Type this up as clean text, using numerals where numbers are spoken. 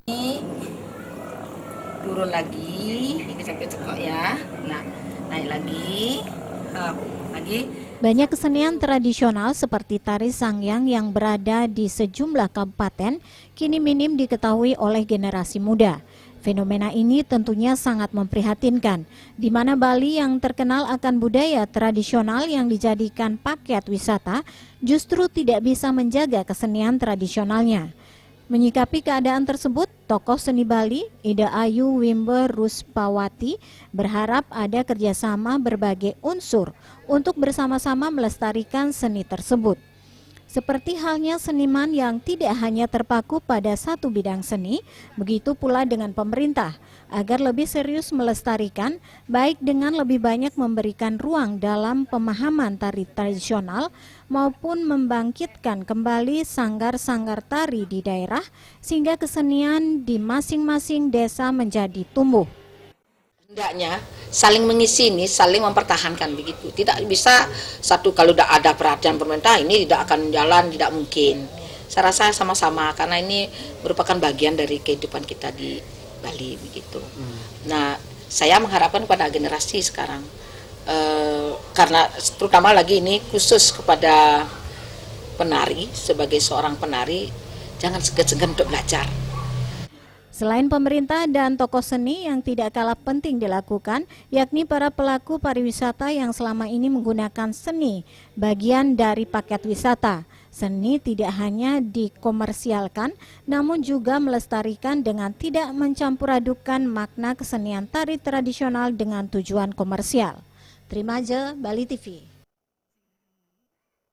Ini turun lagi, ini sampai cekok ya. Nah, naik lagi, lagi. Banyak kesenian tradisional seperti tari Sangyang yang berada di sejumlah kabupaten kini minim diketahui oleh generasi muda. Fenomena ini tentunya sangat memprihatinkan, di mana Bali yang terkenal akan budaya tradisional yang dijadikan paket wisata justru tidak bisa menjaga kesenian tradisionalnya. Menyikapi keadaan tersebut, tokoh seni Bali, Ida Ayu Wimber Ruspawati, berharap ada kerjasama berbagai unsur untuk bersama-sama melestarikan seni tersebut. Seperti halnya seniman yang tidak hanya terpaku pada satu bidang seni, begitu pula dengan pemerintah, agar lebih serius melestarikan, baik dengan lebih banyak memberikan ruang dalam pemahaman tari tradisional, maupun membangkitkan kembali sanggar-sanggar tari di daerah, sehingga kesenian di masing-masing desa menjadi tumbuh. Hendaknya saling mengisi ini, saling mempertahankan begitu. Tidak bisa satu kalau tidak ada perhatian pemerintah ini tidak akan jalan, tidak mungkin. Saya rasa sama-sama karena ini merupakan bagian dari kehidupan kita di Bali begitu. Nah, saya mengharapkan kepada generasi sekarang karena terutama lagi ini khusus kepada penari, sebagai seorang penari jangan segan-segan untuk belajar. Selain pemerintah dan tokoh seni yang tidak kalah penting dilakukan, yakni para pelaku pariwisata yang selama ini menggunakan seni bagian dari paket wisata. Seni tidak hanya dikomersialkan, namun juga melestarikan dengan tidak mencampur adukan makna kesenian tari tradisional dengan tujuan komersial. Trimaja, Bali TV.